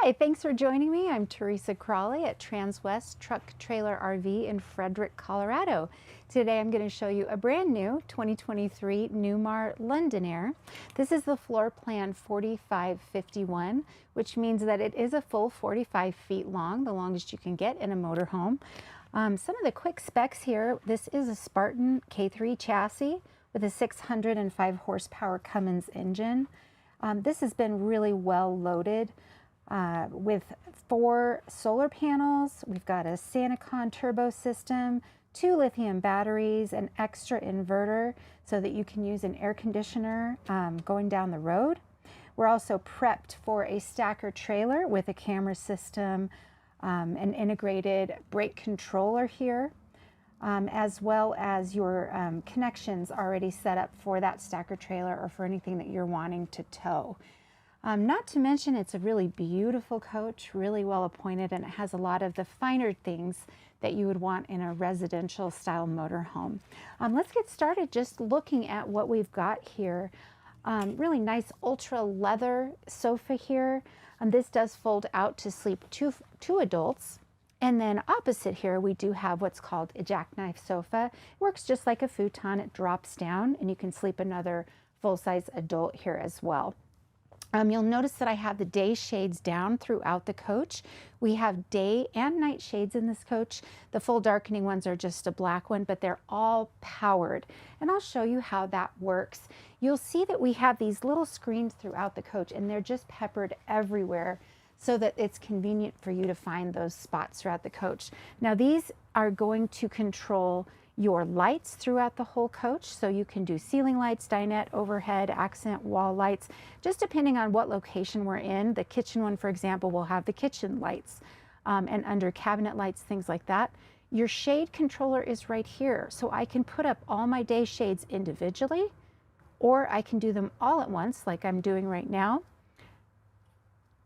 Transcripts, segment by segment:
Hi, thanks for joining me. I'm Teresa Crawley at Transwest Truck Trailer RV in Fredrick, Colorado. Today I'm going to show you a brand new 2023 Newmar London Aire. This is the floor plan 4551, which means that it is a full 45 feet long, the longest you can get in a motorhome. Some of the quick specs here: this is a Spartan K3 chassis with a 605 horsepower Cummins engine. This has been really well loaded with 4 solar panels. We've got a SantaCon turbo system, 2 lithium batteries, an extra inverter so that you can use an air conditioner going down the road. We're also prepped for a stacker trailer with a camera system, an integrated brake controller here, as well as your connections already set up for that stacker trailer or for anything that you're wanting to tow. Not to mention, it's a really beautiful coach, really well appointed, and it has a lot of the finer things that you would want in a residential style motorhome. Let's get started just looking at what we've got here. Really nice ultra leather sofa here. This does fold out to sleep two adults. And then opposite here, we do have what's called a jackknife sofa. It works just like a futon. It drops down and you can sleep another full-size adult here as well. You'll notice that I have the day shades down throughout the coach. We have day and night shades in this coach. The full darkening ones are just a black one, but they're all powered. And I'll show you how that works. You'll see that we have these little screens throughout the coach, and they're just peppered everywhere so that it's convenient for you to find those spots throughout the coach. Now, these are going to control your lights throughout the whole coach, so you can do ceiling lights, dinette, overhead, accent wall lights, just depending on what location we're in. The kitchen one, for example, will have the kitchen lights, and under cabinet lights, things like that. Your shade controller is right here, so I can put up all my day shades individually, or I can do them all at once like I'm doing right now.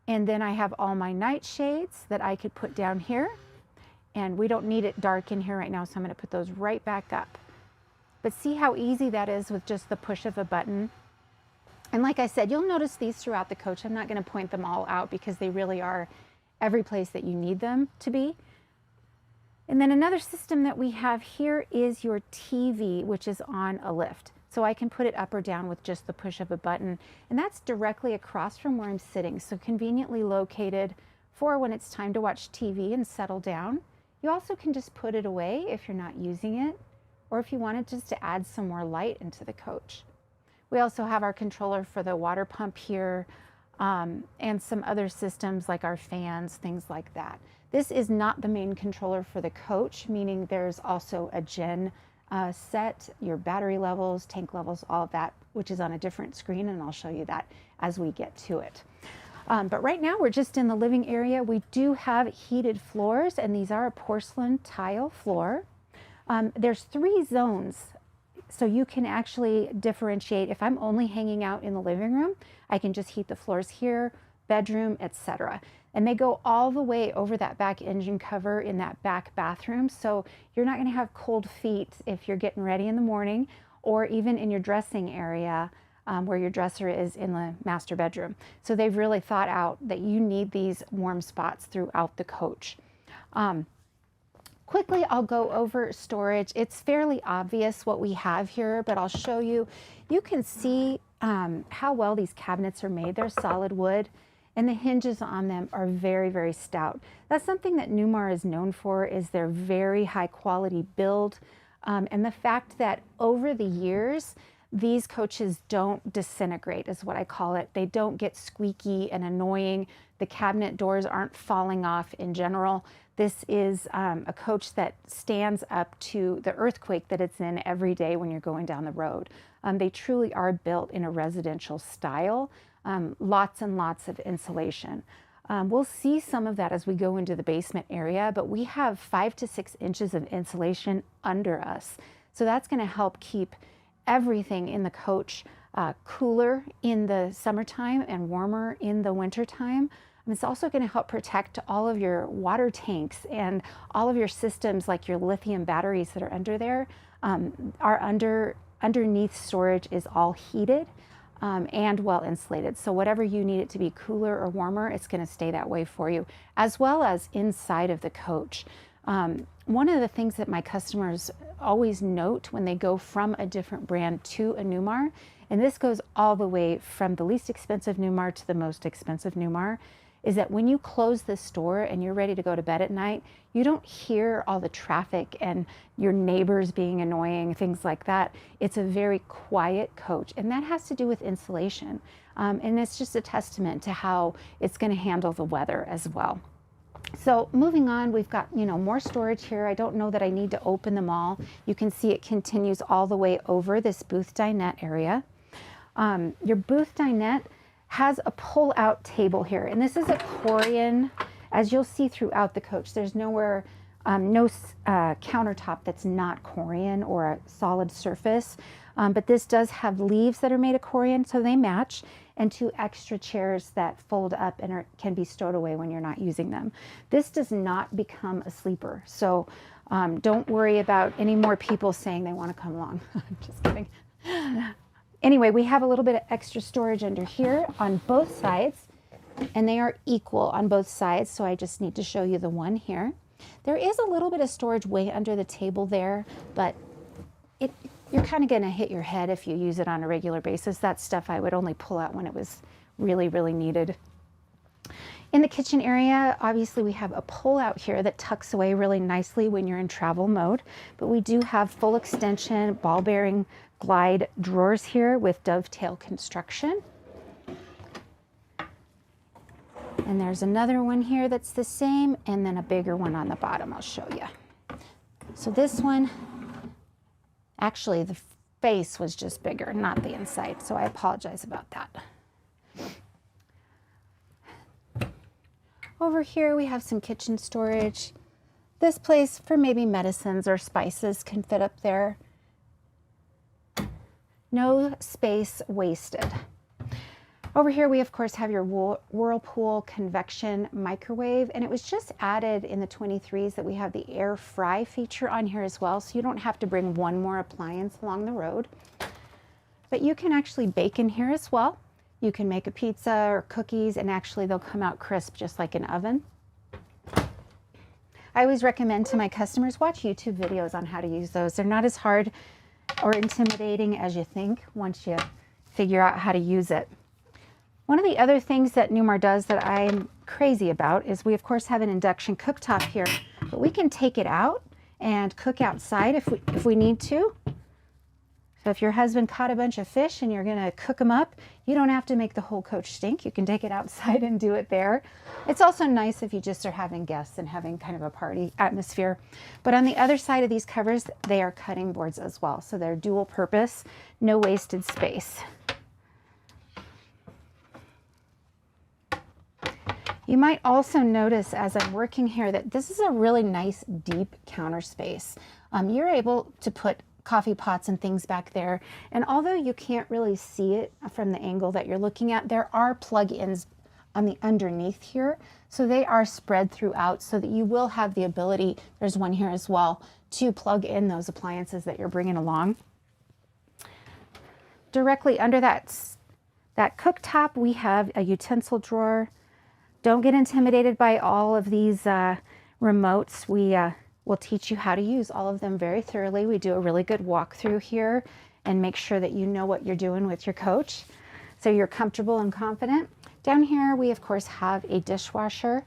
And then I have all my night shades that I could put down here. And we don't need it dark in here right now, so I'm going to put those right back up. But see how easy that is with just the push of a button. And like I said, you'll notice these throughout the coach. I'm not going to point them all out because they really are every place that you need them to be. And then another system that we have here is your TV, which is on a lift. So I can put it up or down with just the push of a button. And that's directly across from where I'm sitting, so conveniently located for when it's time to watch TV and settle down. You also can just put it away if you're not using it, or if you wanted just to add some more light into the coach. We also have our controller for the water pump here, and some other systems like our fans, things like that. This is not the main controller for the coach, meaning there's also a gen set, your battery levels, tank levels, all of that, which is on a different screen, and I'll show you that as we get to it. But right now we're just in the living area. We do have heated floors, and these are a porcelain tile floor. There's 3 zones, so you can actually differentiate. If I'm only hanging out in the living room, I can just heat the floors here, bedroom, etc. And they go all the way over that back engine cover in that back bathroom, so you're not going to have cold feet if you're getting ready in the morning, or even in your dressing area, where your dresser is in the master bedroom. So they've really thought out that you need these warm spots throughout the coach. Quickly, I'll go over storage. It's fairly obvious what we have here, but I'll show you. You can see how well these cabinets are made. They're solid wood, and the hinges on them are very, very stout. That's something that Newmar is known for, is their very high quality build, and the fact that over the years, these coaches don't disintegrate, is what I call it. They don't get squeaky and annoying. The cabinet doors aren't falling off in general. This is a coach that stands up to the earthquake that it's in every day when you're going down the road. They truly are built in a residential style. Lots and lots of insulation. We'll see some of that as we go into the basement area, but we have 5 to 6 inches of insulation under us. So that's going to help keep everything in the coach cooler in the summertime and warmer in the wintertime. And it's also going to help protect all of your water tanks and all of your systems, like your lithium batteries that are under there. Underneath storage is all heated. and well insulated. So whatever you need it to be cooler or warmer, it's going to stay that way for you, as well as inside of the coach. One of the things that my customers always note when they go from a different brand to a Newmar, and this goes all the way from the least expensive Newmar to the most expensive Newmar, is that when you close the store and you're ready to go to bed at night, you don't hear all the traffic and your neighbors being annoying, things like that. It's a very quiet coach, and that has to do with insulation. And it's just a testament to how it's going to handle the weather as well. So moving on, we've got, more storage here. I don't know that I need to open them all. You can see it continues all the way over this booth dinette area. Your booth dinette has a pull-out table here, and this is a Corian, as you'll see throughout the coach. There's nowhere, no countertop that's not Corian or a solid surface, but this does have leaves that are made of Corian, so they match, and 2 extra chairs that fold up and can be stowed away when you're not using them. This does not become a sleeper, so don't worry about any more people saying they want to come along. I'm just kidding. Anyway, we have a little bit of extra storage under here on both sides, and they are equal on both sides, so I just need to show you the one here. There is a little bit of storage way under the table there, but you're kind of going to hit your head if you use it on a regular basis. That stuff I would only pull out when it was really, really needed. In the kitchen area, obviously we have a pull out here that tucks away really nicely when you're in travel mode, but we do have full extension ball bearing glide drawers here with dovetail construction. And there's another one here that's the same, and then a bigger one on the bottom I'll show you. So this one, actually the face was just bigger, not the inside, so I apologize about that. Over here we have some kitchen storage. This place for maybe medicines or spices can fit up there. No space wasted. Over here we of course have your Whirlpool convection microwave, and it was just added in the 23s that we have the air fry feature on here as well, so you don't have to bring one more appliance along the road. But you can actually bake in here as well. You can make a pizza or cookies, and actually they'll come out crisp just like an oven. I always recommend to my customers, watch YouTube videos on how to use those. They're not as hard or intimidating as you think once you figure out how to use it. One of the other things that Newmar does that I'm crazy about is we of course have an induction cooktop here, but we can take it out and cook outside if we need to. So if your husband caught a bunch of fish and you're gonna cook them up, you don't have to make the whole coach stink. You can take it outside and do it there. It's also nice if you just are having guests and having kind of a party atmosphere. But on the other side of these covers, they are cutting boards as well. So they're dual purpose, no wasted space. You might also notice as I'm working here that this is a really nice deep counter space. You're able to put coffee pots and things back there, and although you can't really see it from the angle that you're looking at, there are plug-ins on the underneath here, so they are spread throughout so that you will have the ability, there's one here as well, to plug in those appliances that you're bringing along. Directly under that cooktop we have a utensil drawer. Don't get intimidated by all of these remotes. We'll teach you how to use all of them very thoroughly. We do a really good walkthrough here and make sure that you know what you're doing with your coach so you're comfortable and confident. Down here we of course have a dishwasher.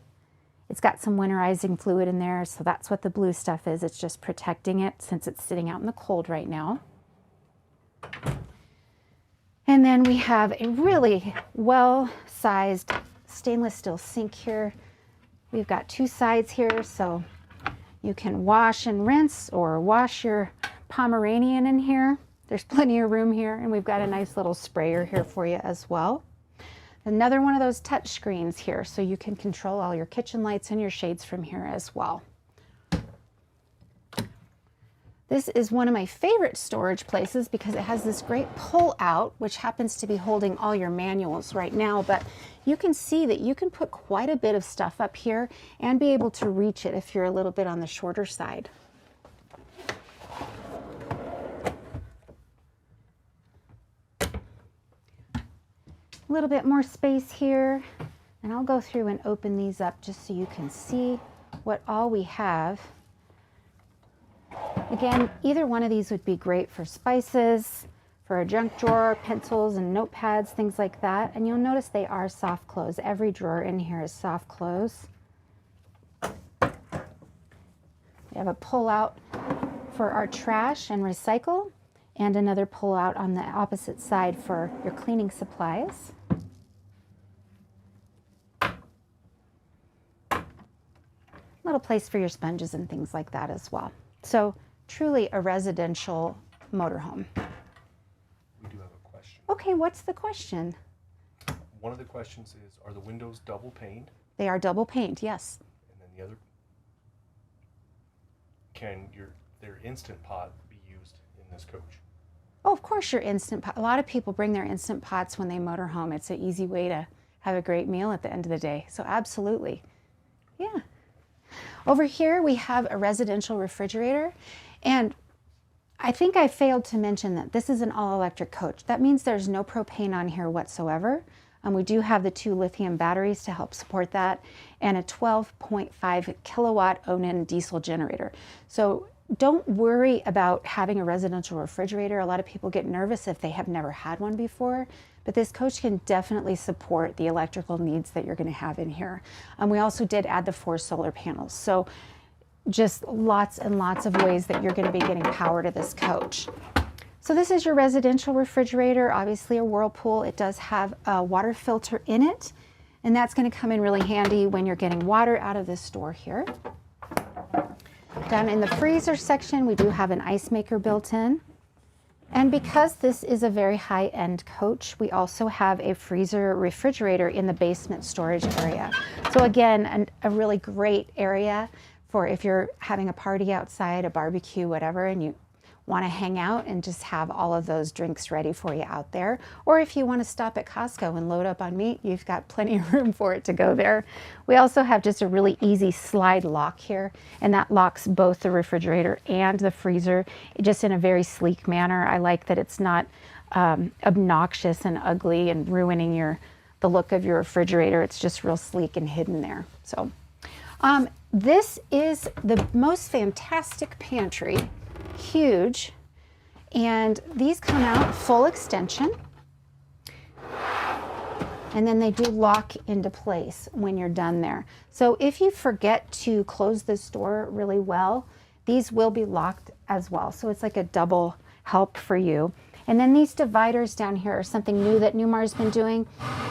It's got some winterizing fluid in there, so that's what the blue stuff is. It's just protecting it since it's sitting out in the cold right now. And then we have a really well-sized stainless steel sink here. We've got 2 sides here, so you can wash and rinse or wash your Pomeranian in here. There's plenty of room here, and we've got a nice little sprayer here for you as well. Another one of those touch screens here, so you can control all your kitchen lights and your shades from here as well. This is one of my favorite storage places because it has this great pull out, which happens to be holding all your manuals right now, but you can see that you can put quite a bit of stuff up here and be able to reach it if you're a little bit on the shorter side. A little bit more space here, and I'll go through and open these up just so you can see what all we have. Again, either one of these would be great for spices, for a junk drawer, pencils and notepads, things like that. And you'll notice they are soft close. Every drawer in here is soft close. We have a pull out for our trash and recycle, and another pull out on the opposite side for your cleaning supplies. Little place for your sponges and things like that as well. So truly a residential motorhome. We do have a question. Okay, what's the question? One of the questions is, are the windows double paned? They are double paned, yes. And then the other, can their Instant Pot be used in this coach? Oh, of course your Instant Pot. A lot of people bring their Instant Pots when they motorhome. It's an easy way to have a great meal at the end of the day. So absolutely, yeah. Over here we have a residential refrigerator, and I think I failed to mention that this is an all-electric coach. That means there's no propane on here whatsoever. We do have the 2 lithium batteries to help support that, and a 12.5 kilowatt Onan diesel generator. So don't worry about having a residential refrigerator. A lot of people get nervous if they have never had one before, but this coach can definitely support the electrical needs that you're going to have in here. We also did add the 4 solar panels. So just lots and lots of ways that you're going to be getting power to this coach. So this is your residential refrigerator, obviously a Whirlpool. It does have a water filter in it, and that's going to come in really handy when you're getting water out of this store here. Down in the freezer section, we do have an ice maker built in. And because this is a very high-end coach, we also have a freezer refrigerator in the basement storage area. So again, a really great area for if you're having a party outside, a barbecue, whatever, and you want to hang out and just have all of those drinks ready for you out there. Or if you want to stop at Costco and load up on meat, you've got plenty of room for it to go there. We also have just a really easy slide lock here, and that locks both the refrigerator and the freezer just in a very sleek manner. I like that it's not obnoxious and ugly and ruining the look of your refrigerator. It's just real sleek and hidden there. So this is the most fantastic pantry. Huge, and these come out full extension, and then they do lock into place when you're done there. So if you forget to close this door really well, these will be locked as well. So it's like a double help for you. And then these dividers down here are something new that Newmar's been doing.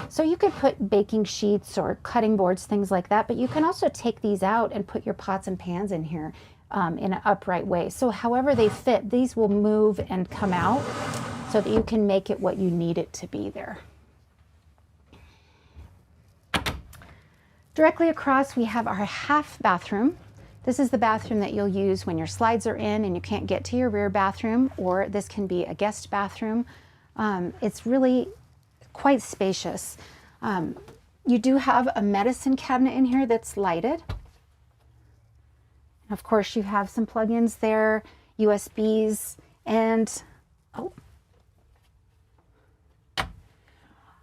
So you could put baking sheets or cutting boards, things like that, but you can also take these out and put your pots and pans in here in an upright way. So however they fit, these will move and come out so that you can make it what you need it to be there. Directly across, we have our half bathroom. This is the bathroom that you'll use when your slides are in and you can't get to your rear bathroom, or this can be a guest bathroom. It's really quite spacious. You do have a medicine cabinet in here that's lighted. Of course, you have some plug-ins there, USBs, and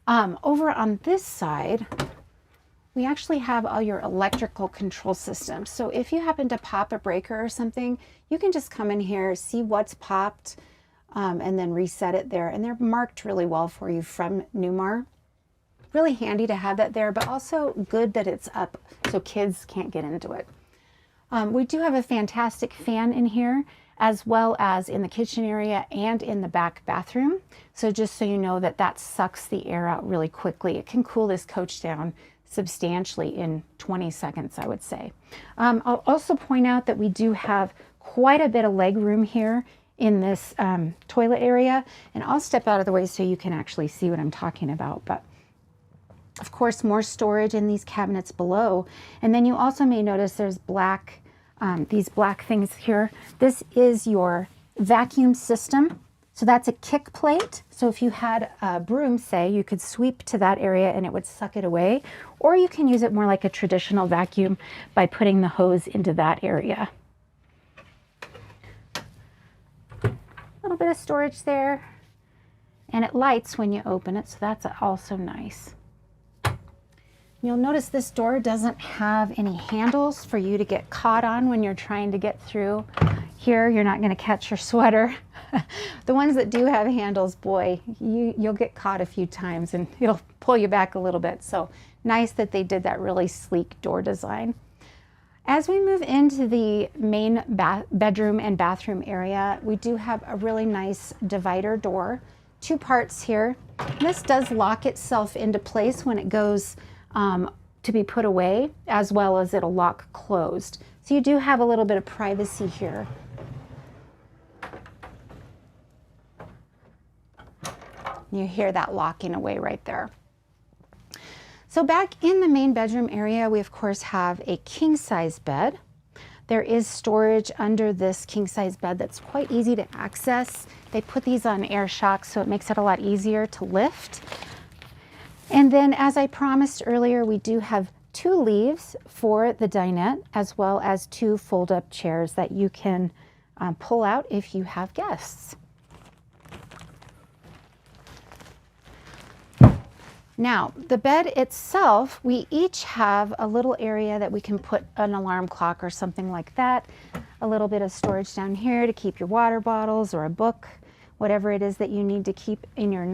over on this side, we actually have all your electrical control systems. So if you happen to pop a breaker or something, you can just come in here, see what's popped, and then reset it there. And they're marked really well for you from Newmar. Really handy to have that there, but also good that it's up so kids can't get into it. We do have a fantastic fan in here, as well as in the kitchen area and in the back bathroom. So just so you know that sucks the air out really quickly. It can cool this coach down substantially in 20 seconds, I would say. I'll also point out that we do have quite a bit of leg room here in this toilet area, and I'll step out of the way so you can actually see what I'm talking about. But of course, more storage in these cabinets below. And then you also may notice there's these black things here. This is your vacuum system. So that's a kick plate. So if you had a broom, say, you could sweep to that area and it would suck it away. Or you can use it more like a traditional vacuum by putting the hose into that area. A little bit of storage there. And it lights when you open it, so that's also nice. You'll notice this door doesn't have any handles for you to get caught on when you're trying to get through. Here, you're not going to catch your sweater. The ones that do have handles, boy, you'll get caught a few times and it'll pull you back a little bit. So nice that they did that really sleek door design. As we move into the main bedroom and bathroom area, we do have a really nice divider door. Two parts here. This does lock itself into place when it goes to be put away, as well as it'll lock closed. So you do have a little bit of privacy here. You hear that locking away right there. So back in the main bedroom area, we of course have a king size bed. There is storage under this king size bed that's quite easy to access. They put these on air shocks, so it makes it a lot easier to lift. And then, as I promised earlier, we do have two leaves for the dinette, as well as two fold-up chairs that you can pull out if you have guests. Now, the bed itself, we each have a little area that we can put an alarm clock or something like that. A little bit of storage down here to keep your water bottles or a book, whatever it is that you need to keep in your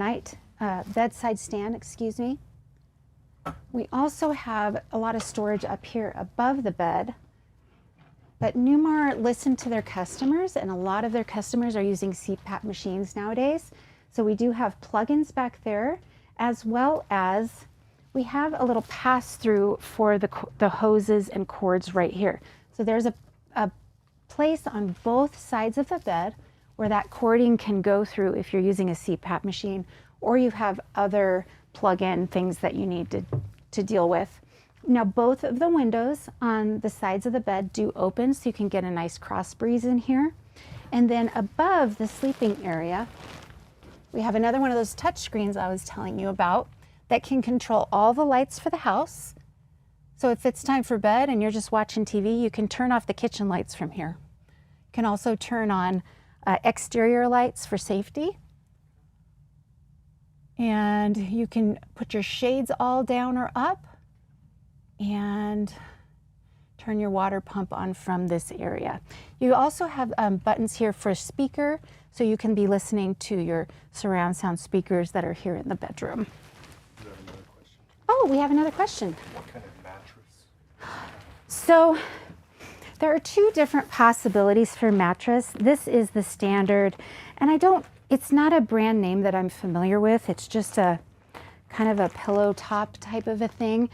bedside stand, excuse me. We also have a lot of storage up here above the bed. But Newmar listened to their customers, and a lot of their customers are using CPAP machines nowadays. So we do have plugins back there, as well as we have a little pass-through for the hoses and cords right here. So there's a place on both sides of the bed where that cording can go through if you're using a CPAP machine, or you have other plug-in things that you need to deal with. Now, both of the windows on the sides of the bed do open, so you can get a nice cross breeze in here. And then above the sleeping area, we have another one of those touch screens I was telling you about that can control all the lights for the house. So if it's time for bed and you're just watching TV, you can turn off the kitchen lights from here. You can also turn on exterior lights for safety. And you can put your shades all down or up and turn your water pump on from this area. You also have buttons here for a speaker, so you can be listening to your surround sound speakers that are here in the bedroom. Do you have another question? Oh, we have another question. What kind of mattress? So there are two different possibilities for mattress. This is the standard, and it's not a brand name that I'm familiar with. It's just a kind of a pillow top type of a thing.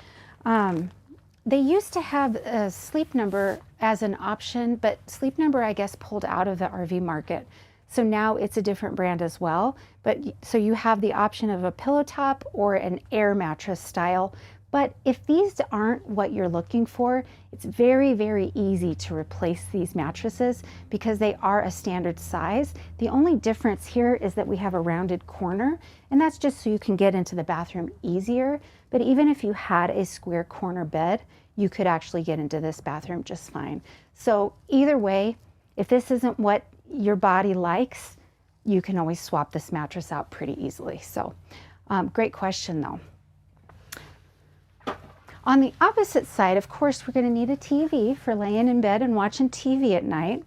They used to have a Sleep Number as an option, but Sleep Number, I guess, pulled out of the RV market. So now it's a different brand as well. But so you have the option of a pillow top or an air mattress style. But if these aren't what you're looking for, it's very, very easy to replace these mattresses because they are a standard size. The only difference here is that we have a rounded corner, and that's just so you can get into the bathroom easier. But even if you had a square corner bed, you could actually get into this bathroom just fine. So either way, if this isn't what your body likes, you can always swap this mattress out pretty easily. So great question though. On the opposite side, of course, we're going to need a TV for laying in bed and watching TV at night.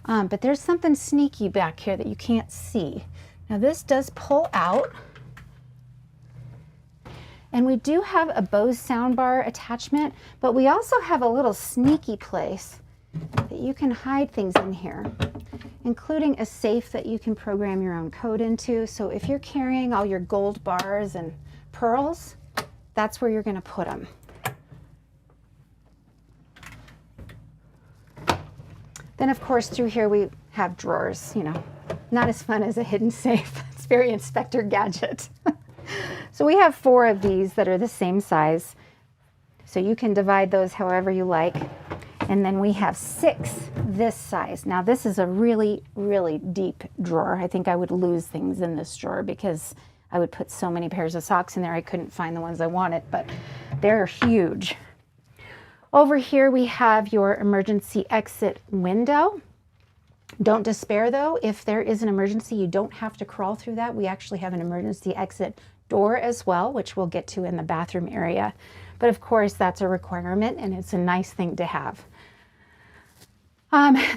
But there's something sneaky back here that you can't see. Now this does pull out. And we do have a Bose soundbar attachment, but we also have a little sneaky place that you can hide things in here, including a safe that you can program your own code into. So if you're carrying all your gold bars and pearls, that's where you're going to put them. Then of course through here we have drawers, you know, not as fun as a hidden safe. It's very Inspector Gadget. So we have 4 of these that are the same size. So you can divide those however you like. And then we have 6 this size. Now this is a really, really deep drawer. I think I would lose things in this drawer because I would put so many pairs of socks in there I couldn't find the ones I wanted, but they're huge. Over here we have your emergency exit window. Don't despair though, if there is an emergency, you don't have to crawl through that. We actually have an emergency exit door as well, which we'll get to in the bathroom area. But of course, that's a requirement and it's a nice thing to have.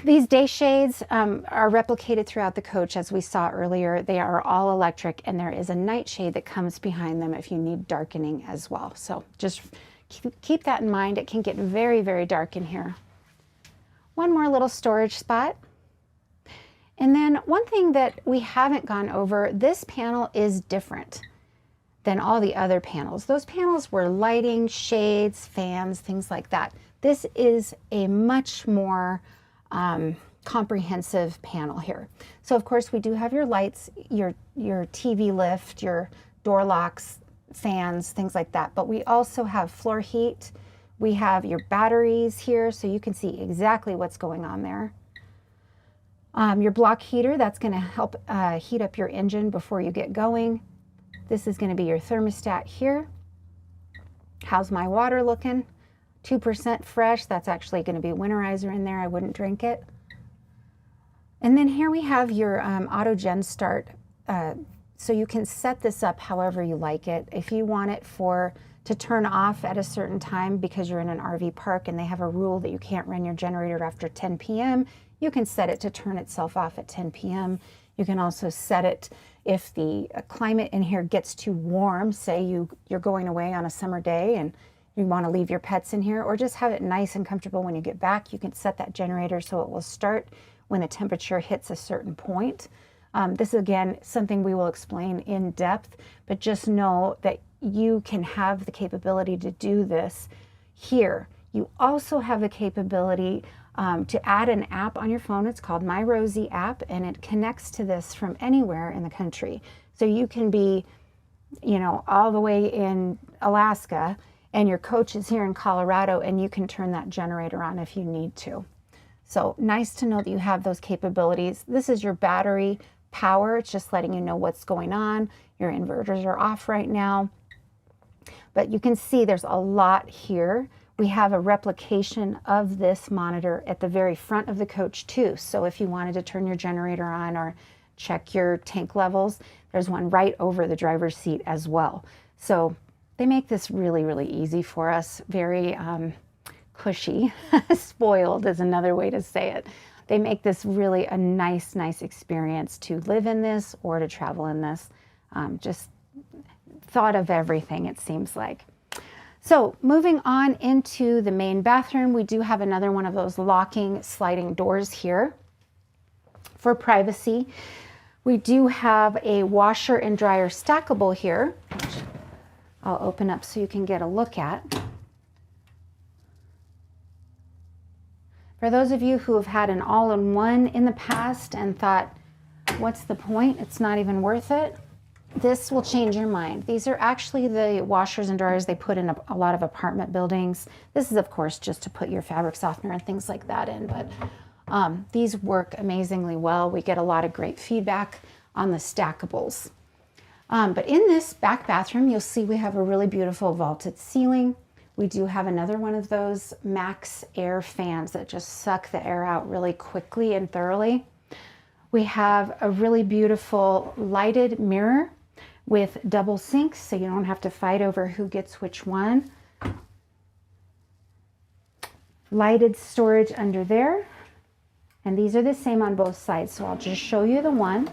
These day shades are replicated throughout the coach, as we saw earlier. They are all electric, and there is a night shade that comes behind them if you need darkening as well. So just keep that in mind. It can get very, very dark in here. One more little storage spot. And then one thing that we haven't gone over, this panel is different than all the other panels. Those panels were lighting, shades, fans, things like that. This is a much more comprehensive panel here. So of course we do have your lights, your TV lift, your door locks, fans, things like that. But we also have floor heat. We have your batteries here, so you can see exactly what's going on there. Your block heater, that's going to help heat up your engine before you get going. This is going to be your thermostat here. How's my water looking? 2% fresh. That's actually going to be winterizer in there. I wouldn't drink it. And then here we have your auto gen start. So you can set this up however you like it. If you want it to turn off at a certain time because you're in an RV park and they have a rule that you can't run your generator after 10 p.m., you can set it to turn itself off at 10 p.m. You can also set it if the climate in here gets too warm, say you're going away on a summer day and you want to leave your pets in here, or just have it nice and comfortable when you get back. You can set that generator so it will start when the temperature hits a certain point. This is, again, something we will explain in depth, but just know that you can have the capability to do this here. You also have the capability to add an app on your phone. It's called My Rosie app, and it connects to this from anywhere in the country. So you can be, all the way in Alaska, and your coach is here in Colorado, and you can turn that generator on if you need to. So nice to know that you have those capabilities. This is your battery power. It's just letting you know what's going on. Your inverters are off right now. But you can see there's a lot here. We have a replication of this monitor at the very front of the coach too. So if you wanted to turn your generator on or check your tank levels, there's one right over the driver's seat as well. So they make this really, really easy for us. Very cushy. Spoiled is another way to say it. They make this really a nice, nice experience to live in this or to travel in this. Just thought of everything, it seems like. So moving on into the main bathroom, we do have another one of those locking sliding doors here for privacy. We do have a washer and dryer stackable here, which I'll open up so you can get a look at. For those of you who have had an all-in-one in the past and thought, what's the point? It's not even worth it. This will change your mind. These are actually the washers and dryers they put in a lot of apartment buildings. This is, of course, just to put your fabric softener and things like that in, but these work amazingly well. We get a lot of great feedback on the stackables. But in this back bathroom, you'll see we have a really beautiful vaulted ceiling. We do have another one of those max air fans that just suck the air out really quickly and thoroughly. We have a really beautiful lighted mirror with double sinks, so you don't have to fight over who gets which one. Lighted storage under there. And these are the same on both sides, so I'll just show you the one.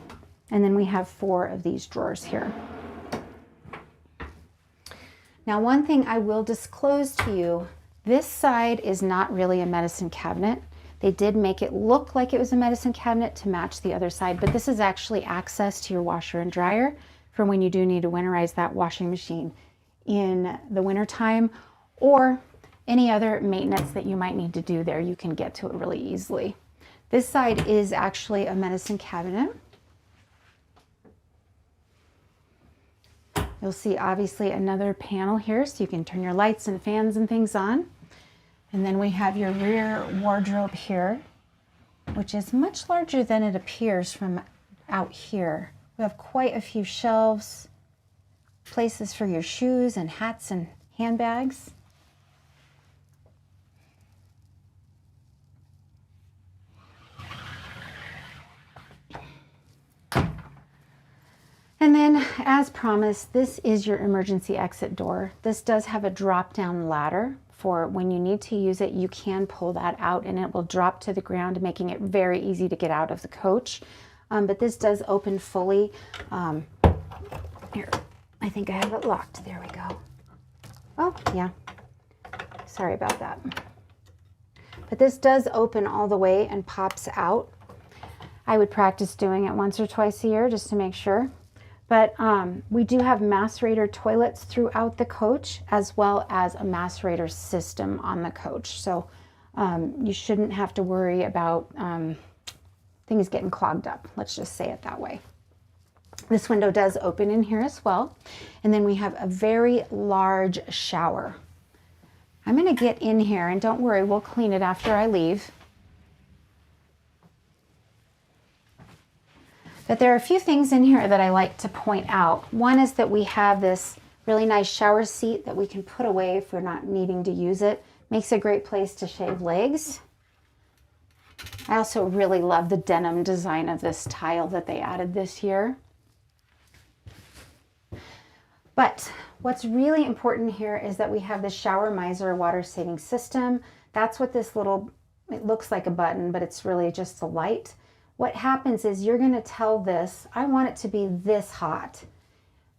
And then we have 4 of these drawers here. Now, one thing I will disclose to you, this side is not really a medicine cabinet. They did make it look like it was a medicine cabinet to match the other side, but this is actually access to your washer and dryer for when you do need to winterize that washing machine in the wintertime, or any other maintenance that you might need to do there. You can get to it really easily. This side is actually a medicine cabinet. You'll see obviously another panel here, so you can turn your lights and fans and things on. And then we have your rear wardrobe here, which is much larger than it appears from out here. We have quite a few shelves, places for your shoes and hats and handbags. And then, as promised, this is your emergency exit door. This does have a drop-down ladder for when you need to use it. You can pull that out and it will drop to the ground, making it very easy to get out of the coach. But this does open fully. Here, I think I have it locked. There we go. Oh, yeah. Sorry about that. But this does open all the way and pops out. I would practice doing it once or twice a year just to make sure. But we do have macerator toilets throughout the coach, as well as a macerator system on the coach. So you shouldn't have to worry about things getting clogged up. Let's just say it that way. This window does open in here as well. And then we have a very large shower. I'm going to get in here, and don't worry, we'll clean it after I leave. But there are a few things in here that I like to point out. One is that we have this really nice shower seat that we can put away if we're not needing to use it. Makes a great place to shave legs. I also really love the denim design of this tile that they added this year. But what's really important here is that we have the shower miser water saving system. That's what this little, it looks like a button, but it's really just the light. What happens is you're going to tell this, I want it to be this hot.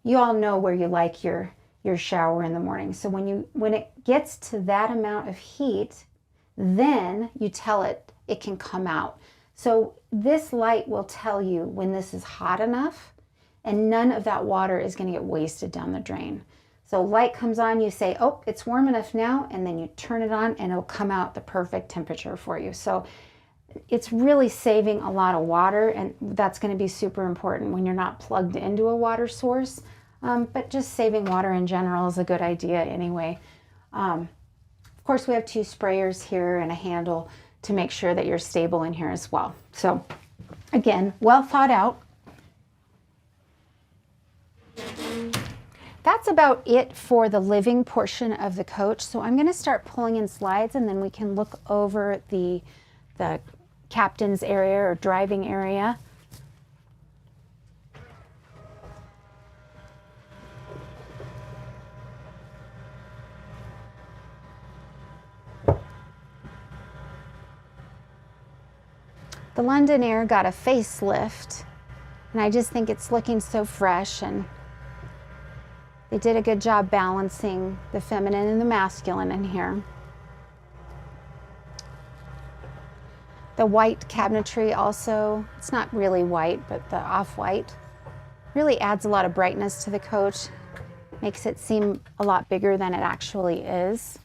You all know where you like your shower in the morning. So when it gets to that amount of heat, then you tell it can come out. So this light will tell you when this is hot enough, and none of that water is going to get wasted down the drain. So light comes on, you say, oh, it's warm enough now, and then you turn it on and it'll come out the perfect temperature for you. So it's really saving a lot of water, and that's going to be super important when you're not plugged into a water source. But just saving water in general is a good idea anyway. Of course, we have 2 sprayers here and a handle to make sure that you're stable in here as well. So again, well thought out. That's about it for the living portion of the coach. So I'm going to start pulling in slides, and then we can look over the captain's area or driving area. The London Aire got a facelift, and I just think it's looking so fresh, and they did a good job balancing the feminine and the masculine in here. The white cabinetry also, it's not really white, but the off-white really adds a lot of brightness to the coach, makes it seem a lot bigger than it actually is.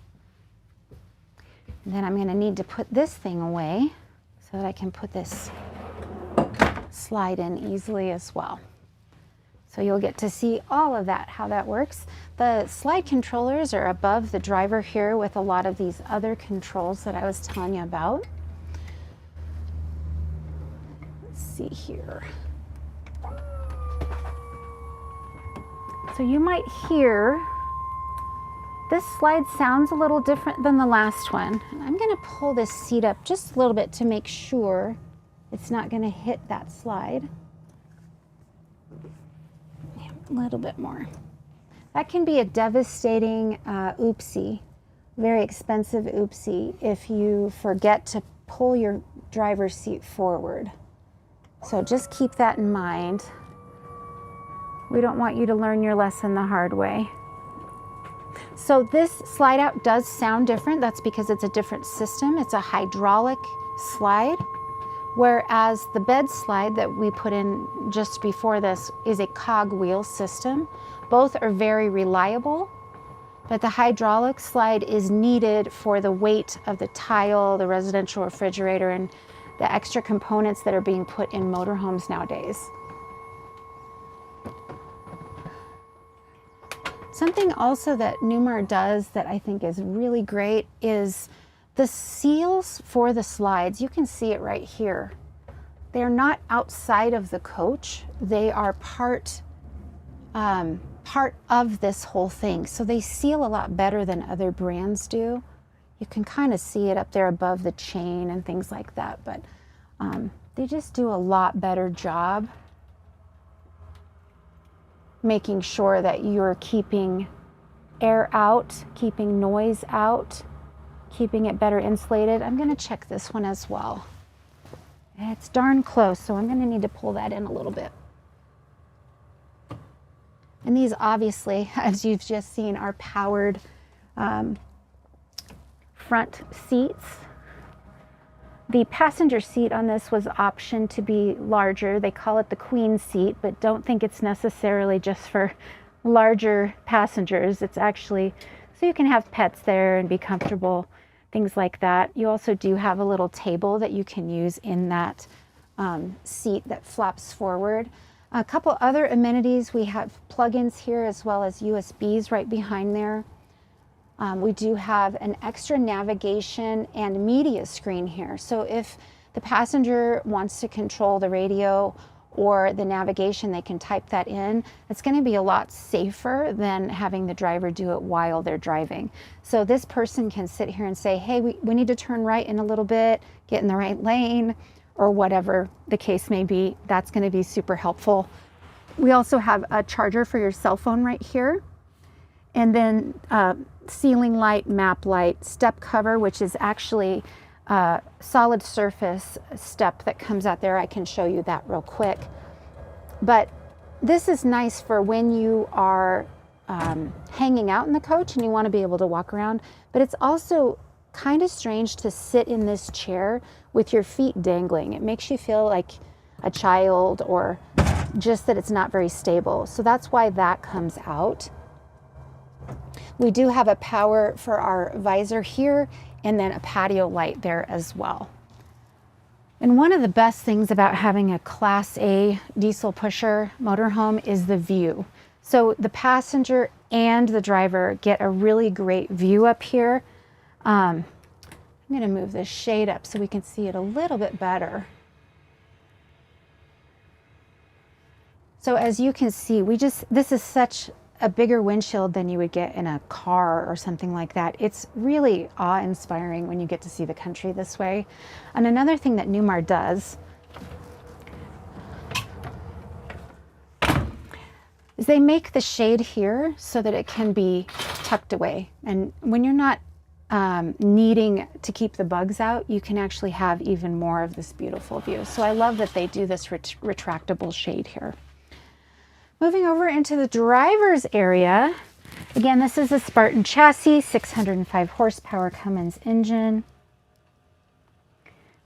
And then I'm going to need to put this thing away so that I can put this slide in easily as well. So you'll get to see all of that, how that works. The slide controllers are above the driver here with a lot of these other controls that I was telling you about. See here. So you might hear this slide sounds a little different than the last one. And I'm going to pull this seat up just a little bit to make sure it's not going to hit that slide. Yeah, a little bit more. That can be a devastating oopsie, very expensive oopsie, if you forget to pull your driver's seat forward. So just keep that in mind. We don't want you to learn your lesson the hard way. So this slide out does sound different. That's because it's a different system. It's a hydraulic slide, whereas the bed slide that we put in just before this is a cogwheel system. Both are very reliable, but the hydraulic slide is needed for the weight of the tile, the residential refrigerator, and the extra components that are being put in motorhomes nowadays. Something also that Newmar does that I think is really great is the seals for the slides. You can see it right here. They're not outside of the coach. They are part of this whole thing. So they seal a lot better than other brands do. You can kind of see it up there above the chain and things like that, but they just do a lot better job. making sure that you're keeping air out, keeping noise out, keeping it better insulated. I'm going to check this one as well. It's darn close, so I'm going to need to pull that in a little bit. And these obviously, as you've just seen, are powered front seats. The passenger seat on this was optioned to be larger. They call it the queen seat, but don't think it's necessarily just for larger passengers. It's actually so you can have pets there and be comfortable, things like that. You also do have a little table that you can use in that seat that flaps forward. A couple other amenities, we have plugins here as well as USBs right behind there. We do have an extra navigation and media screen here. So if the passenger wants to control the radio or the navigation, they can type that in. It's going to be a lot safer than having the driver do it while they're driving. So this person can sit here and say, hey, we need to turn right in a little bit, get in the right lane, or whatever the case may be. That's going to be super helpful. We also have a charger for your cell phone right here. And then ceiling light, map light, step cover, which is actually a solid surface step that comes out there. I can show you that real quick. But this is nice for when you are hanging out in the coach and you want to be able to walk around. But it's also kind of strange to sit in this chair with your feet dangling. It makes you feel like a child, or just that it's not very stable. So that's why that comes out. We do have a power for our visor here, and then a patio light there as well. And one of the best things about having a Class A diesel pusher motorhome is the view. So the passenger and the driver get a really great view up here. I'm going to move this shade up so we can see it a little bit better. So as you can see, this is such a bigger windshield than you would get in a car or something like that. It's really awe-inspiring when you get to see the country this way. And another thing that Newmar does is they make the shade here so that it can be tucked away. And when you're not needing to keep the bugs out, you can actually have even more of this beautiful view. So I love that they do this retractable shade here. Moving over into the driver's area, again, this is a Spartan chassis, 605 horsepower Cummins engine.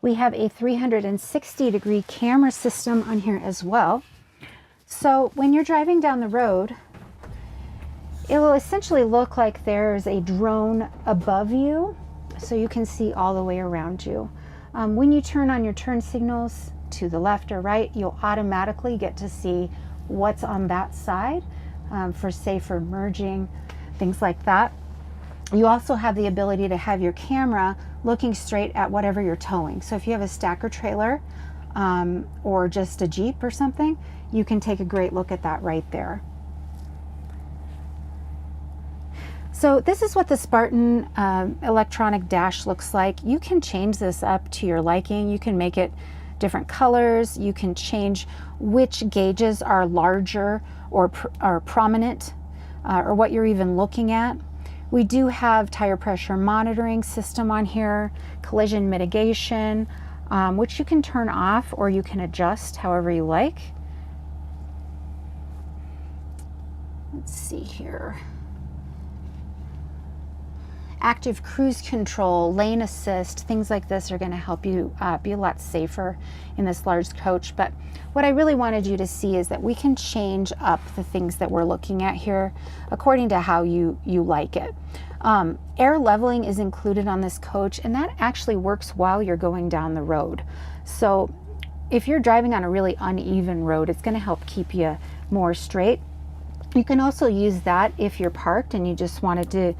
We have a 360-degree camera system on here as well. So when you're driving down the road, it will essentially look like there's a drone above you, so you can see all the way around you. When you turn on your turn signals to the left or right, you'll automatically get to see what's on that side for safer merging, things like that. You also have the ability to have your camera looking straight at whatever you're towing. So if you have a stacker trailer or just a Jeep or something, you can take a great look at that right there. So this is what the Spartan electronic dash looks like. You can change this up to your liking. You can make it different colors. You can change which gauges are larger or prominent or what you're even looking at. We do have tire pressure monitoring system on here, collision mitigation, which you can turn off or you can adjust however you like. Let's see here. Active cruise control, lane assist, things like this are going to help you be a lot safer in this large coach. But what I really wanted you to see is that we can change up the things that we're looking at here according to how you like it. Air leveling is included on this coach, and that actually works while you're going down the road. So if you're driving on a really uneven road, it's going to help keep you more straight. You can also use that if you're parked and you just wanted to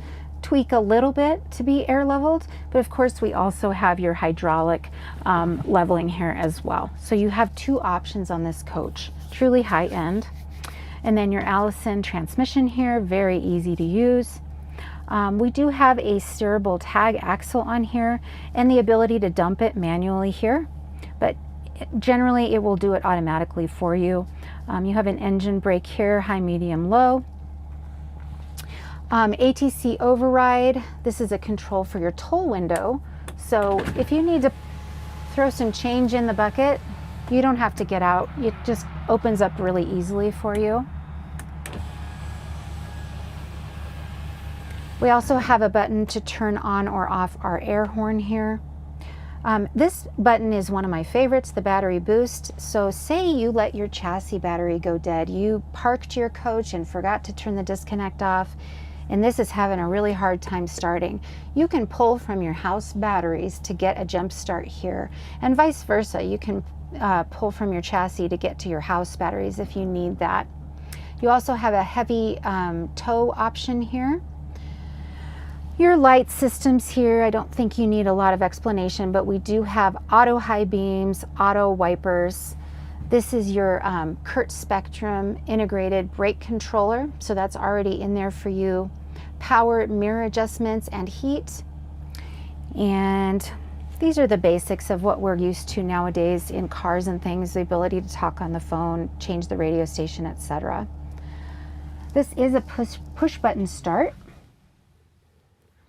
tweak a little bit to be air leveled, but of course we also have your hydraulic leveling here as well. So you have two options on this coach, truly high end. And then your Allison transmission here, very easy to use. We do have a steerable tag axle on here and the ability to dump it manually here, but generally it will do it automatically for you. You have an engine brake here, high, medium, low. ATC override. This is a control for your toll window. So if you need to throw some change in the bucket, you don't have to get out. It just opens up really easily for you. We also have a button to turn on or off our air horn here. This button is one of my favorites, the battery boost. So say you let your chassis battery go dead. You parked your coach and forgot to turn the disconnect off, and this is having a really hard time starting. You can pull from your house batteries to get a jump start here, and vice versa. You can pull from your chassis to get to your house batteries if you need that. You also have a heavy tow option here. Your light systems here, I don't think you need a lot of explanation, but we do have auto high beams, auto wipers. This is your CURT Spectrum integrated brake controller, so that's already in there for you. Power mirror adjustments and heat. And these are the basics of what we're used to nowadays in cars and things, the ability to talk on the phone, change the radio station, etc. This is a push button start.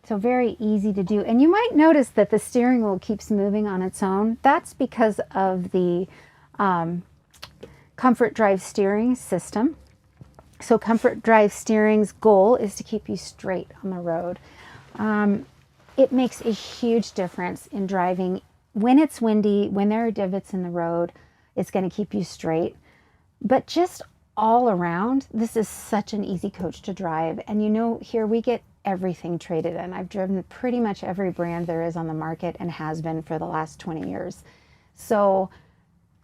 So very easy to do. And you might notice that the steering wheel keeps moving on its own. That's because of the Comfort Drive steering system. So Comfort Drive steering's goal is to keep you straight on the road. It makes a huge difference in driving. When it's windy, when there are divots in the road, it's going to keep you straight. But just all around, this is such an easy coach to drive. And you know, here we get everything traded in. I've driven pretty much every brand there is on the market and has been for the last 20 years. So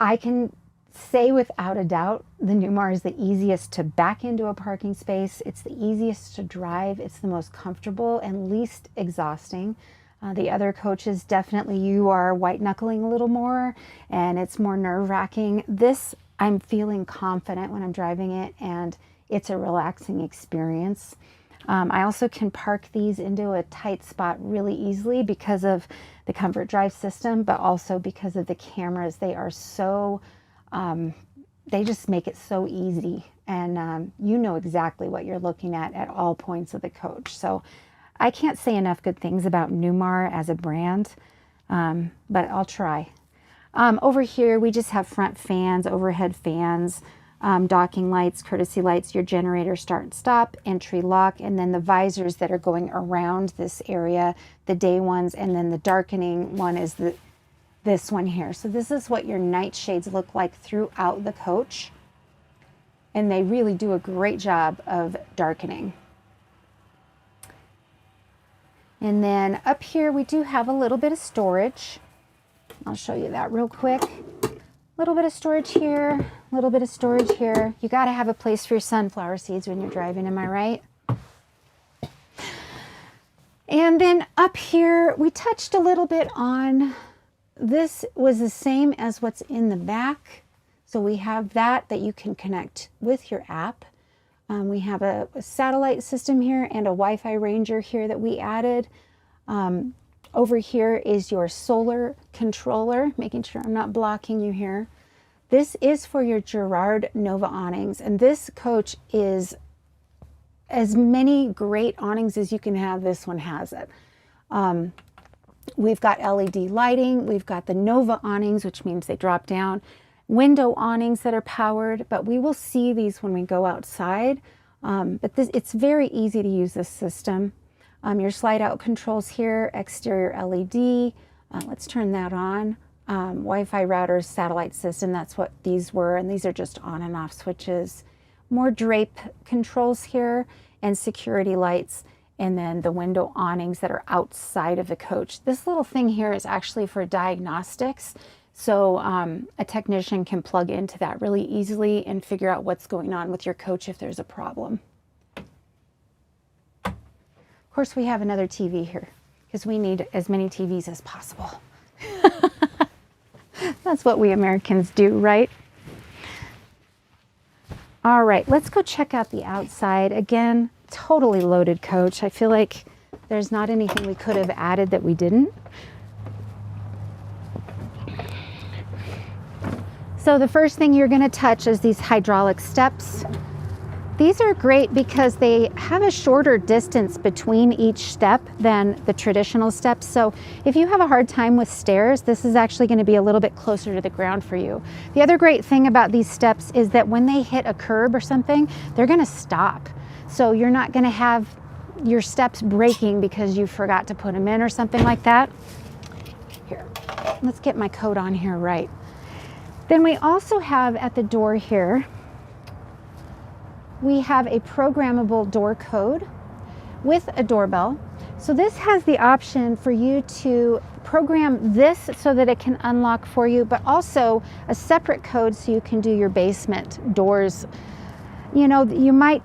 I can say without a doubt, the Newmar is the easiest to back into a parking space. It's the easiest to drive. It's the most comfortable and least exhausting. The other coaches, definitely you are white knuckling a little more and it's more nerve-wracking. This, I'm feeling confident when I'm driving it, and it's a relaxing experience. I also can park these into a tight spot really easily because of the Comfort Drive system, but also because of the cameras. They are so, they just make it so easy, and you know exactly what you're looking at all points of the coach. So I can't say enough good things about Newmar as a brand, but I'll try. Over here, we just have front fans, overhead fans, docking lights, courtesy lights, your generator start and stop, entry lock, and then the visors that are going around this area, the day ones, and then the darkening one is this one here. So this is what your night shades look like throughout the coach, and they really do a great job of darkening. And then up here we do have a little bit of storage. I'll show you that real quick. Little bit of storage here, a little bit of storage here. You got to have a place for your sunflower seeds when you're driving, am I right? And then up here, we touched a little bit on, this was the same as what's in the back. So we have that you can connect with your app. We have a satellite system here and a Wi-Fi Ranger here that we added. Over here is your solar controller, making sure I'm not blocking you here. This is for your Girard Nova awnings, and this coach is as many great awnings as you can have. This one has it. We've got LED lighting, we've got the Nova awnings, which means they drop down, window awnings that are powered, but we will see these when we go outside. But it's very easy to use this system. Your slide out controls here, exterior LED. Let's turn that on. Wi-Fi router, satellite system, that's what these were. And these are just on and off switches. More drape controls here and security lights. And then the window awnings that are outside of the coach. This little thing here is actually for diagnostics. So a technician can plug into that really easily and figure out what's going on with your coach if there's a problem. Of course, we have another TV here because we need as many TVs as possible. That's what we Americans do, right? All right, let's go check out the outside. Again, totally loaded coach. I feel like there's not anything we could have added that we didn't. So the first thing you're going to touch is these hydraulic steps. These are great because they have a shorter distance between each step than the traditional steps. So if you have a hard time with stairs, this is actually going to be a little bit closer to the ground for you. The other great thing about these steps is that when they hit a curb or something, they're going to stop. So you're not going to have your steps breaking because you forgot to put them in or something like that. Here, let's get my coat on here right. Then we also have at the door here, we have a programmable door code with a doorbell. So this has the option for you to program this so that it can unlock for you, but also a separate code so you can do your basement doors. You know, you might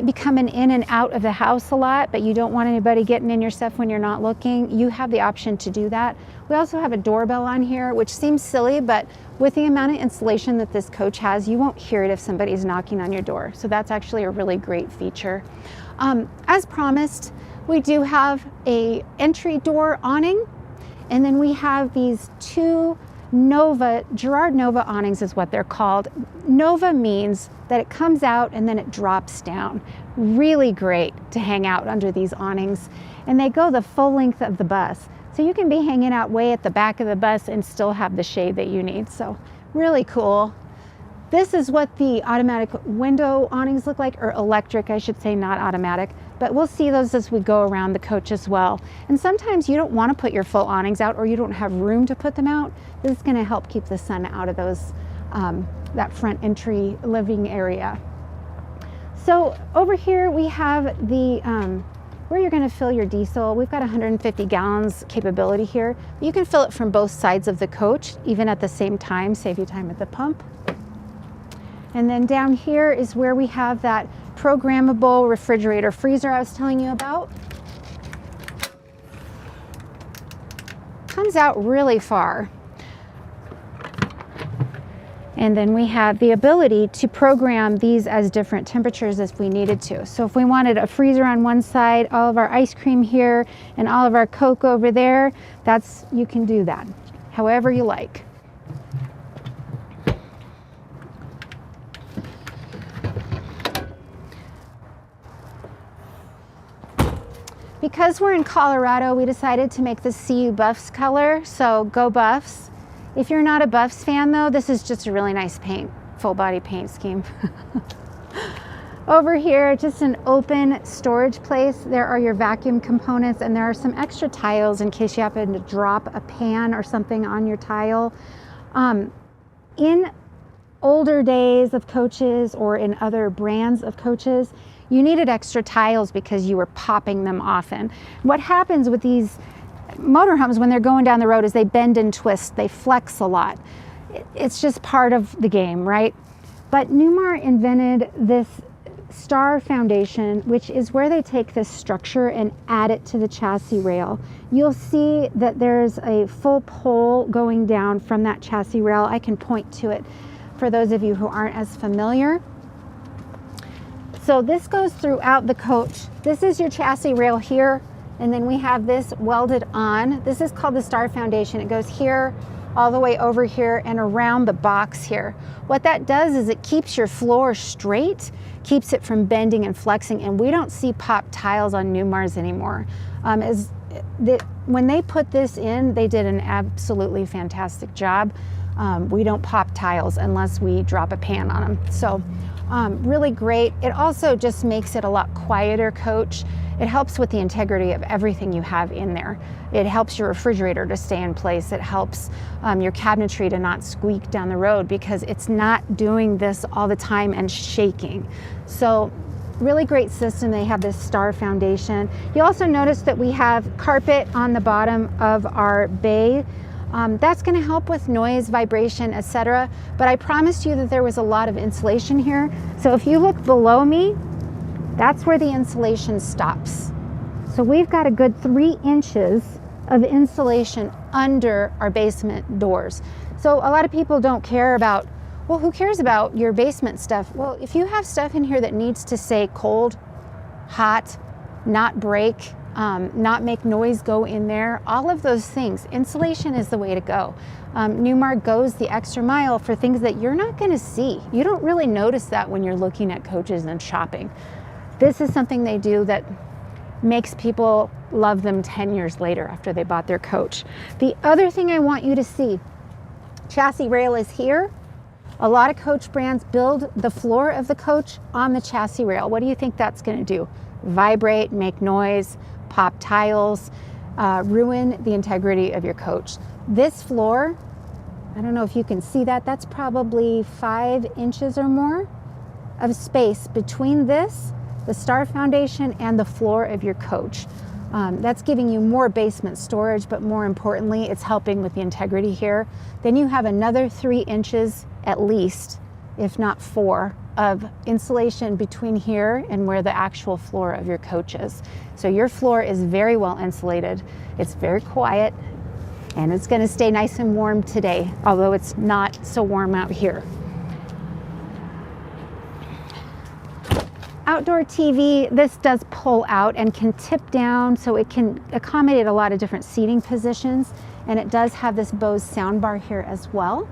be coming in and out of the house a lot, but you don't want anybody getting in your stuff when you're not looking. You have the option to do that. We also have a doorbell on here, which seems silly, but with the amount of insulation that this coach has, you won't hear it if somebody's knocking on your door. So that's actually a really great feature. As promised, we do have a entry door awning, and then we have these two Nova, Girard Nova awnings is what they're called. Nova means that it comes out and then it drops down. Really great to hang out under these awnings. And they go the full length of the bus. So you can be hanging out way at the back of the bus and still have the shade that you need. So really cool. This is what the automatic window awnings look like, or electric, I should say, not automatic. But we'll see those as we go around the coach as well. And sometimes you don't want to put your full awnings out, or you don't have room to put them out. This is going to help keep the sun out of those, that front entry living area. So over here we have the where you're going to fill your diesel. We've got 150 gallons capability here. You can fill it from both sides of the coach, even at the same time, save you time at the pump. And then down here is where we have that programmable refrigerator freezer I was telling you about. Comes out really far. And then we have the ability to program these as different temperatures if we needed to. So if we wanted a freezer on one side, all of our ice cream here, and all of our Coke over there, you can do that however you like. Because we're in Colorado, we decided to make the CU Buffs color, so go Buffs. If you're not a Buffs fan though, this is just a really nice paint, full body paint scheme. Over here, just an open storage place. There are your vacuum components, and there are some extra tiles in case you happen to drop a pan or something on your tile. In older days of coaches, or in other brands of coaches, you needed extra tiles because you were popping them often. What happens with these motorhomes when they're going down the road is they bend and twist, they flex a lot. It's just part of the game, right? But Newmar invented this STAR foundation, which is where they take this structure and add it to the chassis rail. You'll see that there's a full pole going down from that chassis rail. I can point to it for those of you who aren't as familiar. So this goes throughout the coach. This is your chassis rail here, and then we have this welded on. This is called the STAR foundation. It goes here, all the way over here, and around the box here. What that does is it keeps your floor straight, keeps it from bending and flexing, and we don't see pop tiles on Newmars anymore. When they put this in, they did an absolutely fantastic job. We don't pop tiles unless we drop a pan on them. So really great. It also just makes it a lot quieter coach. It helps with the integrity of everything you have in there. It helps your refrigerator to stay in place. It helps your cabinetry to not squeak down the road because it's not doing this all the time and shaking. So really great system. They have this STAR foundation. You also notice that we have carpet on the bottom of our bay. That's going to help with noise, vibration, etc. But I promised you that there was a lot of insulation here. So if you look below me, that's where the insulation stops. So we've got a good 3 inches of insulation under our basement doors. So a lot of people don't care about, well, who cares about your basement stuff? Well, if you have stuff in here that needs to say cold, hot, not break, not make noise go in there, all of those things. Insulation is the way to go. Newmar goes the extra mile for things that you're not going to see. You don't really notice that when you're looking at coaches and shopping. This is something they do that makes people love them 10 years later after they bought their coach. The other thing I want you to see, chassis rail is here. A lot of coach brands build the floor of the coach on the chassis rail. What do you think that's going to do? Vibrate, make noise, pop tiles, ruin the integrity of your coach. This floor, I don't know if you can see that, that's probably 5 inches or more of space between this, the STAR foundation, and the floor of your coach. That's giving you more basement storage, but more importantly, it's helping with the integrity here. Then you have another 3 inches at least, if not 4, of insulation between here and where the actual floor of your coach is. So your floor is very well insulated. It's very quiet, and it's going to stay nice and warm today, although it's not so warm out here. Outdoor TV, this does pull out and can tip down, so it can accommodate a lot of different seating positions, and it does have this Bose soundbar here as well.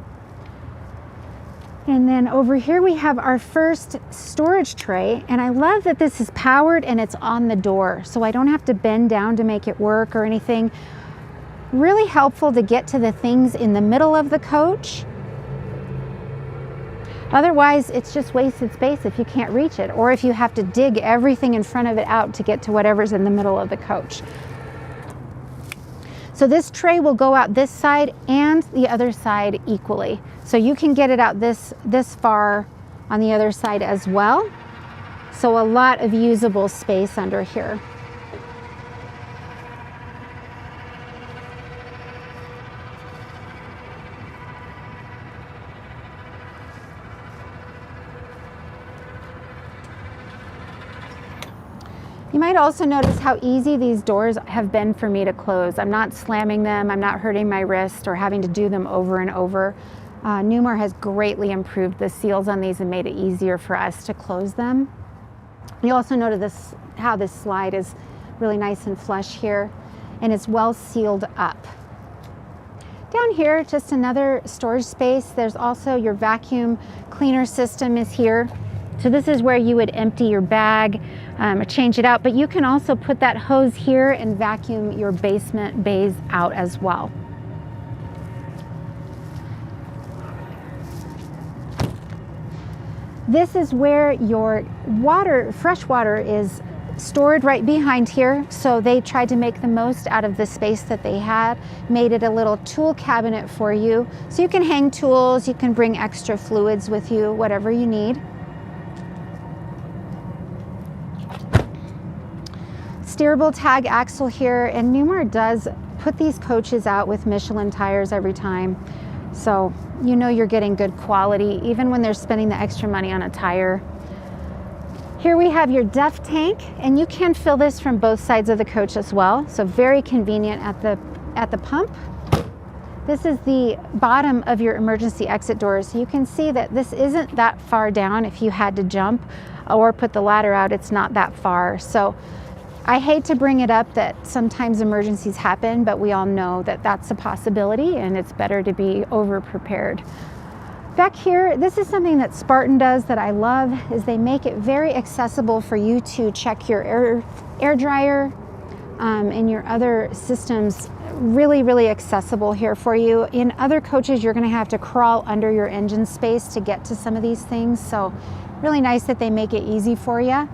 And then over here we have our first storage tray, and I love that this is powered and it's on the door, so I don't have to bend down to make it work or anything. Really helpful to get to the things in the middle of the coach. Otherwise, it's just wasted space if you can't reach it, or if you have to dig everything in front of it out to get to whatever's in the middle of the coach. So this tray will go out this side and the other side equally. So you can get it out this far on the other side as well. So a lot of usable space under here. You might also notice how easy these doors have been for me to close. I'm not slamming them, I'm not hurting my wrist or having to do them over and over. Newmar has greatly improved the seals on these and made it easier for us to close them. You also notice how this slide is really nice and flush here, and it's well sealed up. Down here, just another storage space. There's also your vacuum cleaner system is here. So this is where you would empty your bag, change it out, but you can also put that hose here and vacuum your basement bays out as well. This is where your water, fresh water, is stored right behind here. So they tried to make the most out of the space that they had, made it a little tool cabinet for you. So you can hang tools, you can bring extra fluids with you, whatever you need. Steerable tag axle here, and Newmar does put these coaches out with Michelin tires every time, so you know you're getting good quality even when they're spending the extra money on a tire. Here we have your def tank, and you can fill this from both sides of the coach as well, so very convenient at the pump. This is the bottom of your emergency exit doors, so you can see that this isn't that far down. If you had to jump or put the ladder out, it's not that far. So I hate to bring it up that sometimes emergencies happen, but we all know that that's a possibility, and it's better to be over prepared. Back here, this is something that Spartan does that I love, is they make it very accessible for you to check your air dryer and your other systems. Really accessible here for you. In other coaches, you're going to have to crawl under your engine space to get to some of these things, so really nice that they make it easy for you.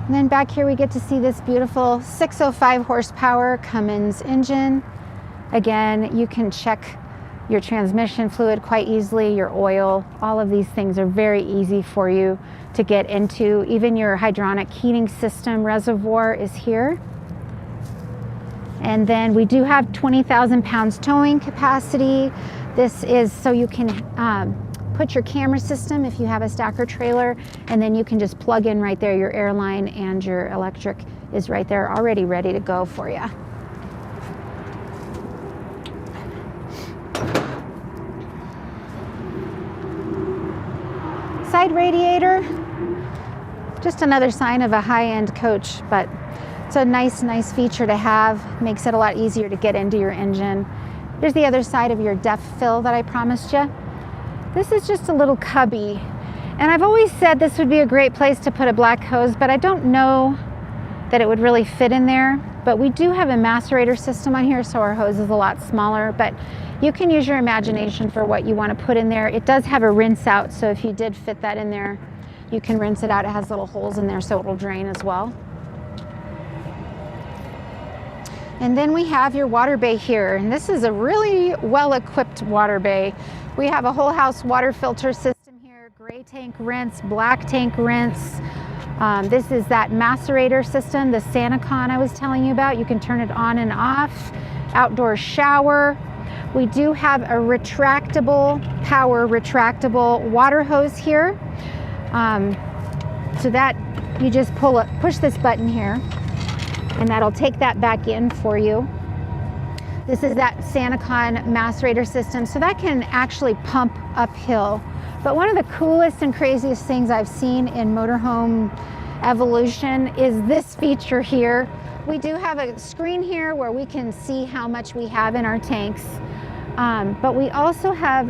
And then back here we get to see this beautiful 605 horsepower Cummins engine. Again, you can check your transmission fluid quite easily, your oil. All of these things are very easy for you to get into. Even your hydronic heating system reservoir is here. And then we do have 20,000 pounds towing capacity. This is so you can put your camera system if you have a stacker trailer, and then you can just plug in right there. Your airline and your electric is right there already ready to go for you. Side radiator. Just another sign of a high-end coach, but it's a nice feature to have. Makes it a lot easier to get into your engine. There's the other side of your depth fill that I promised you. This is just a little cubby. And I've always said this would be a great place to put a black hose, but I don't know that it would really fit in there. But we do have a macerator system on here, so our hose is a lot smaller, but you can use your imagination for what you want to put in there. It does have a rinse out, so if you did fit that in there, you can rinse it out. It has little holes in there so it'll drain as well. And then we have your water bay here, and this is a really well-equipped water bay. We have a whole house water filter system here, gray tank rinse, black tank rinse. This is that macerator system, the SantaCon I was telling you about. You can turn it on and off. Outdoor shower. We do have a retractable, power retractable water hose here. So that you just push this button here, and that'll take that back in for you. This is that SantaCon macerator system, so that can actually pump uphill. But one of the coolest and craziest things I've seen in motorhome evolution is this feature here. We do have a screen here where we can see how much we have in our tanks, but we also have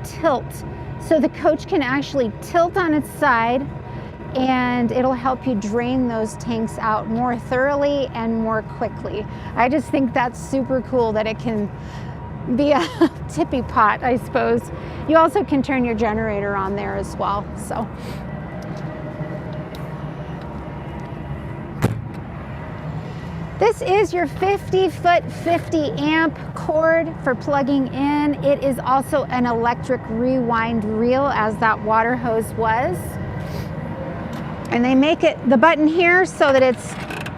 tilt. So the coach can actually tilt on its side, and it'll help you drain those tanks out more thoroughly and more quickly. I just think that's super cool that it can be a tippy pot, I suppose. You also can turn your generator on there as well. So this is your 50-foot 50-amp cord for plugging in. It is also an electric rewind reel, as that water hose was. And they make it the button here so that it's,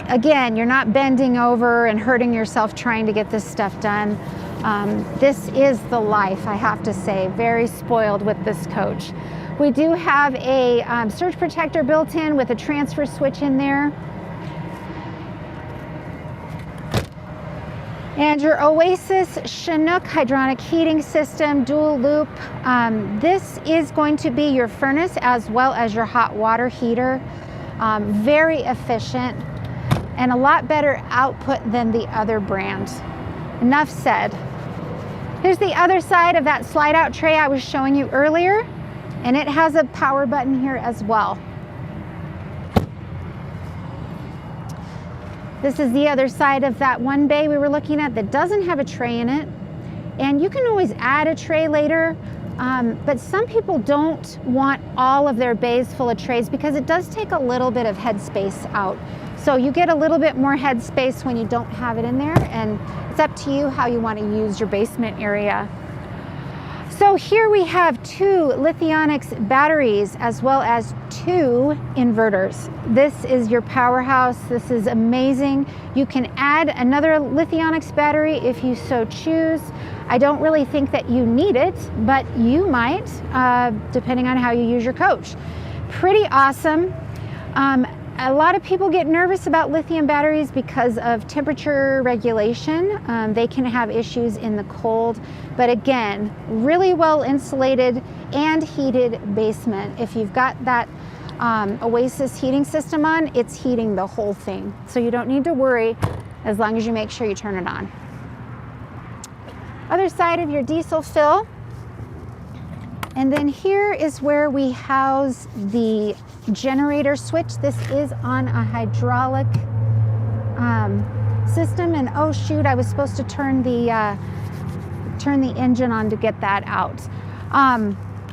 again, you're not bending over and hurting yourself trying to get this stuff done. This is the life, I have to say. Very spoiled with this coach. We do have a surge protector built in with a transfer switch in there. And your Oasis Chinook hydronic heating system, dual loop. This is going to be your furnace as well as your hot water heater. Very efficient and a lot better output than the other brand. Enough said. Here's the other side of that slide out tray I was showing you earlier, and it has a power button here as well. This is the other side of that one bay we were looking at that doesn't have a tray in it. And you can always add a tray later, but some people don't want all of their bays full of trays because it does take a little bit of headspace out. So you get a little bit more headspace when you don't have it in there, and it's up to you how you want to use your basement area. So here we have 2 Lithionics batteries as well as 2 inverters. This is your powerhouse. This is amazing. You can add another Lithionics battery if you so choose. I don't really think that you need it, but you might, depending on how you use your coach. Pretty awesome. A lot of people get nervous about lithium batteries because of temperature regulation. They can have issues in the cold, but again, really well insulated and heated basement. If you've got that Oasis heating system on, it's heating the whole thing. So you don't need to worry as long as you make sure you turn it on. Other side of your diesel fill. And then here is where we house the generator switch. This is on a hydraulic system, and oh shoot, I was supposed to turn the engine on to get that out.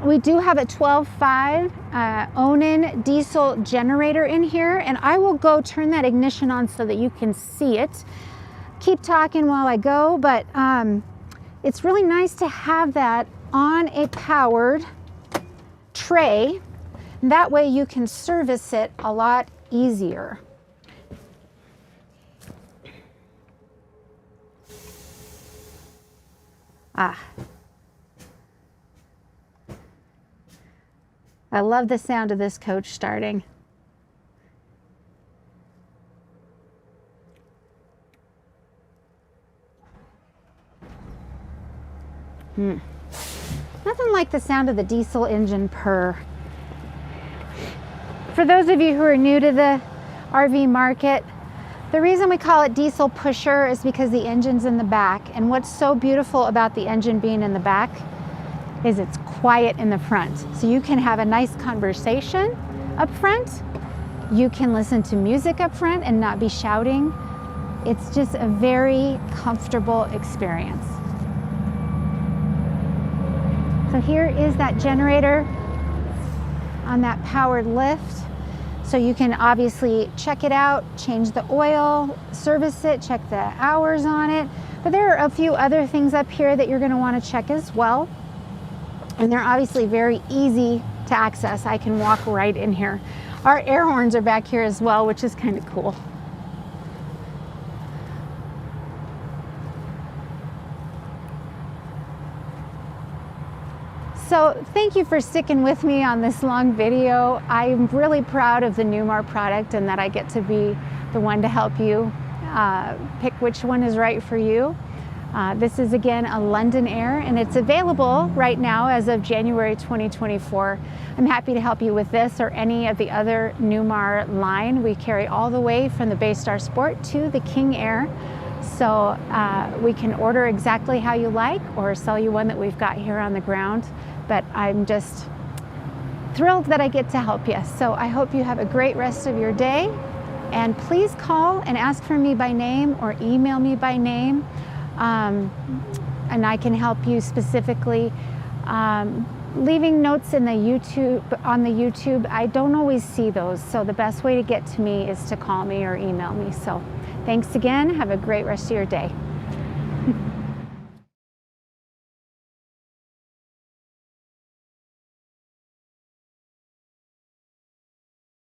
We do have a 12.5 Onan diesel generator in here, and I will go turn that ignition on so that you can see it. Keep talking while I go, but it's really nice to have that on a powered tray. That way you can service it a lot easier. I love the sound of this coach starting. Nothing like the sound of the diesel engine purr. For those of you who are new to the RV market, the reason we call it diesel pusher is because the engine's in the back. And what's so beautiful about the engine being in the back is it's quiet in the front. So you can have a nice conversation up front. You can listen to music up front and not be shouting. It's just a very comfortable experience. So here is that generator on that powered lift. So you can obviously check it out, change the oil, service it, check the hours on it. But there are a few other things up here that you're going to want to check as well. And they're obviously very easy to access. I can walk right in here. Our air horns are back here as well, which is kind of cool. So thank you for sticking with me on this long video. I'm really proud of the Newmar product and that I get to be the one to help you pick which one is right for you. This is again a London Aire, and it's available right now as of January 2024. I'm happy to help you with this or any of the other Newmar line. We carry all the way from the STAR Sport to the King Aire. So we can order exactly how you like or sell you one that we've got here on the ground. But I'm just thrilled that I get to help you. So I hope you have a great rest of your day. And please call and ask for me by name or email me by name. And I can help you specifically. Leaving notes in the on the YouTube, I don't always see those. So the best way to get to me is to call me or email me. So thanks again. Have a great rest of your day.